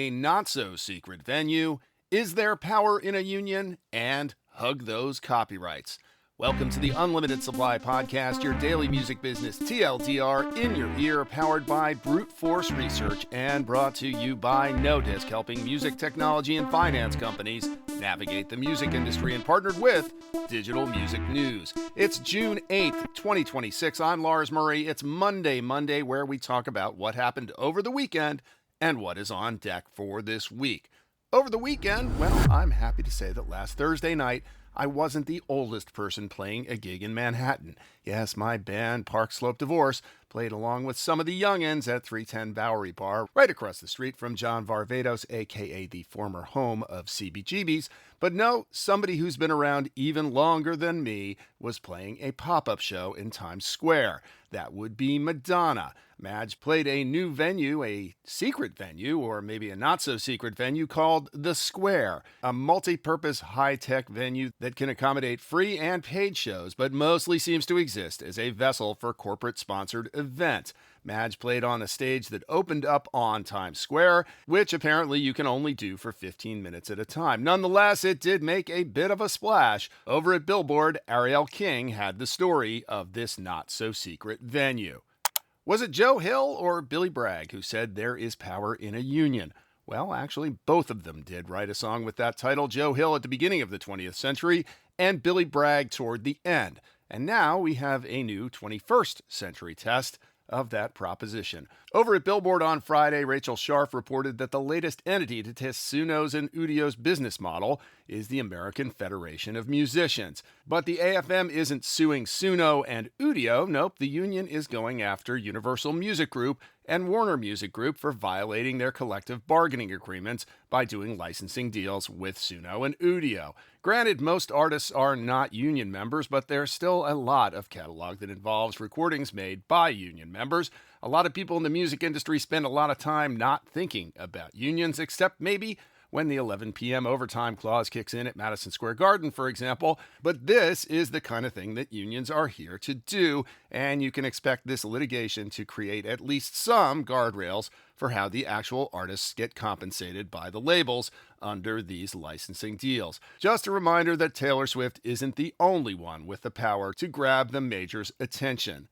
a not-so-secret venue, is there power in a union, and hug those copyrights. Welcome to the Unlimited Supply Podcast, your daily music business TLDR in your ear, powered by Brute Force Research and brought to you by No Disc, helping music technology and finance companies navigate the music industry, and partnered with Digital Music News. It's June 8th, 2026. I'm Lars Murray. It's Monday, where we talk about what happened over the weekend and what is on deck for this week. Over the weekend, well, I'm happy to say that last Thursday night, I wasn't the oldest person playing a gig in Manhattan. Yes, my band, Park Slope Divorce, played along with some of the youngins at 310 Bowery Bar, right across the street from John Varvatos, a.k.a. the former home of CBGB's. But no, somebody who's been around even longer than me was playing a pop-up show in Times Square. That would be Madonna. Madge played a new venue, a secret venue, or maybe a not-so-secret venue called The Square, a multi-purpose high-tech venue that can accommodate free and paid shows, but mostly seems to exist as a vessel for corporate-sponsored events. Madge played on a stage that opened up on Times Square, which apparently you can only do for 15 minutes at a time. Nonetheless, it did make a bit of a splash. Over at Billboard, Ariel King had the story of this not-so-secret venue. Was it Joe Hill or Billy Bragg who said there is power in a union? Well, actually, both of them did write a song with that title, Joe Hill at the beginning of the 20th century, and Billy Bragg toward the end. And now we have a new 21st century test of that proposition. Over at Billboard on Friday, Rachel Scharf reported that the latest entity to test Suno's and Udio's business model is the American Federation of Musicians. But the AFM isn't suing Suno and Udio. Nope, the union is going after Universal Music Group and Warner Music Group for violating their collective bargaining agreements by doing licensing deals with Suno and Udio. Granted, most artists are not union members, but there's still a lot of catalog that involves recordings made by union members. A lot of people in the music industry spend a lot of time not thinking about unions, except maybe when the 11 p.m. overtime clause kicks in at Madison Square Garden, for example. But this is the kind of thing that unions are here to do, and you can expect this litigation to create at least some guardrails for how the actual artists get compensated by the labels under these licensing deals. Just a reminder that Taylor Swift isn't the only one with the power to grab the majors' attention.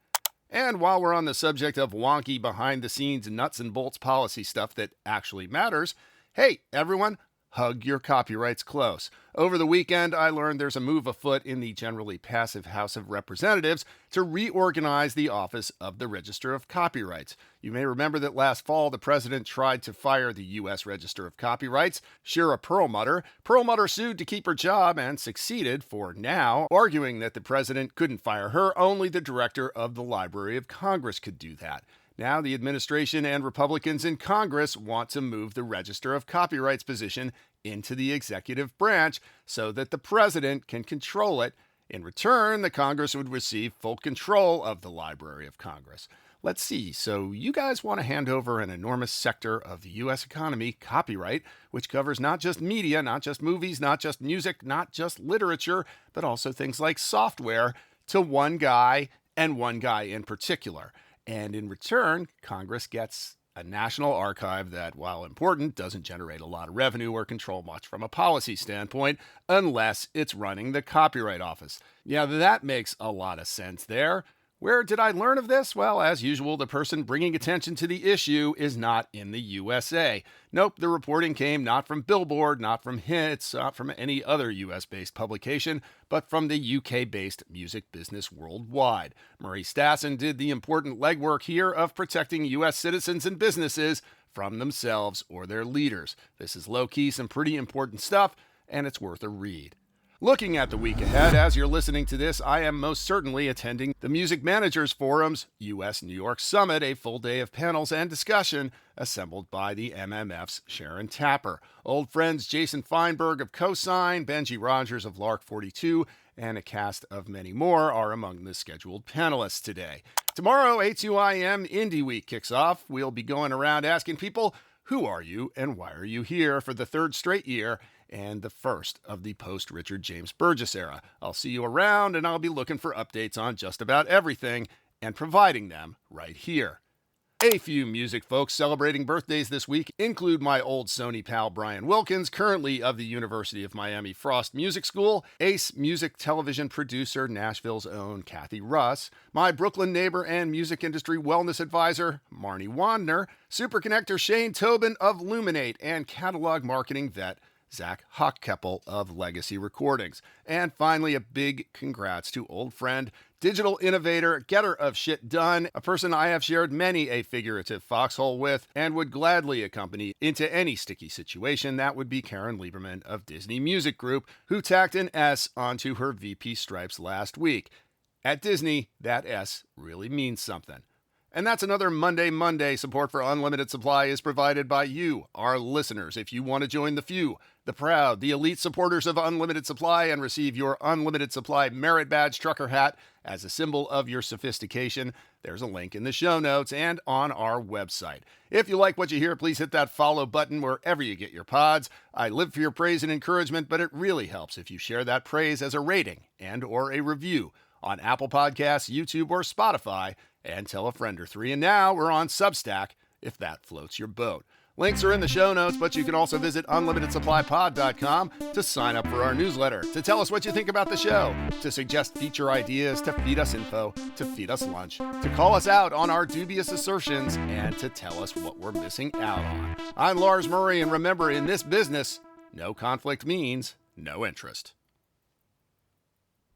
And while we're on the subject of wonky behind-the-scenes nuts and bolts policy stuff that actually matters, hey, everyone, hug your copyrights close. Over the weekend, I learned there's a move afoot in the generally passive House of Representatives to reorganize the office of the Register of Copyrights. You may remember that last fall, the president tried to fire the U.S. Register of Copyrights, Shira Perlmutter. Perlmutter sued to keep her job and succeeded for now, arguing that the president couldn't fire her, only the director of the Library of Congress could do that. Now, the administration and Republicans in Congress want to move the Register of Copyrights position into the executive branch so that the president can control it. In return, the Congress would receive full control of the Library of Congress. Let's see, so you guys want to hand over an enormous sector of the U.S. economy, copyright, which covers not just media, not just movies, not just music, not just literature, but also things like software, to one guy, and one guy in particular. And in return, Congress gets a national archive that, while important, doesn't generate a lot of revenue or control much from a policy standpoint unless it's running the Copyright Office. Yeah, that makes a lot of sense there. Where did I learn of this? Well, as usual, the person bringing attention to the issue is not in the USA. Nope, the reporting came not from Billboard, not from Hits, not from any other US-based publication, but from the UK-based music business worldwide. Murray Stassen did the important legwork here of protecting US citizens and businesses from themselves or their leaders. This is low-key, some pretty important stuff, and it's worth a read. Looking at the week ahead, as you're listening to this, I am most certainly attending the Music Managers Forum's U.S. New York Summit, a full day of panels and discussion assembled by the MMF's Sharon Tapper. Old friends Jason Feinberg of Cosign, Benji Rogers of Lark 42, and a cast of many more are among the scheduled panelists today. Tomorrow, A2IM Indie Week kicks off. We'll be going around asking people, who are you and why are you here for the third straight year and the first of the post-Richard James Burgess era. I'll see you around, and I'll be looking for updates on just about everything and providing them right here. A few music folks celebrating birthdays this week include my old Sony pal Brian Wilkins, currently of the University of Miami Frost Music School, Ace music television producer Nashville's own Kathy Russ, my Brooklyn neighbor and music industry wellness advisor Marni Wandner, super connector Shane Tobin of Luminate, and catalog marketing vet Zach Hochkeppel of Legacy Recordings. And finally, a big congrats to old friend, digital innovator, getter of shit done, a person I have shared many a figurative foxhole with and would gladly accompany into any sticky situation. That would be Karen Lieberman of Disney Music Group, who tacked an S onto her VP stripes last week. At Disney, that S really means something. And that's another Monday. Support for Unlimited Supply is provided by you, our listeners. If you want to join the few, the proud, the elite supporters of Unlimited Supply and receive your Unlimited Supply Merit Badge trucker hat as a symbol of your sophistication, there's a link in the show notes and on our website. If you like what you hear, please hit that follow button wherever you get your pods. I live for your praise and encouragement, but it really helps if you share that praise as a rating and or a review on Apple Podcasts, YouTube, or Spotify, and tell a friend or three. And now we're on Substack, if that floats your boat. Links are in the show notes, but you can also visit unlimitedsupplypod.com to sign up for our newsletter, to tell us what you think about the show, to suggest feature ideas, to feed us info, to feed us lunch, to call us out on our dubious assertions, and to tell us what we're missing out on. I'm Lars Murray, and remember, in this business, no conflict means no interest.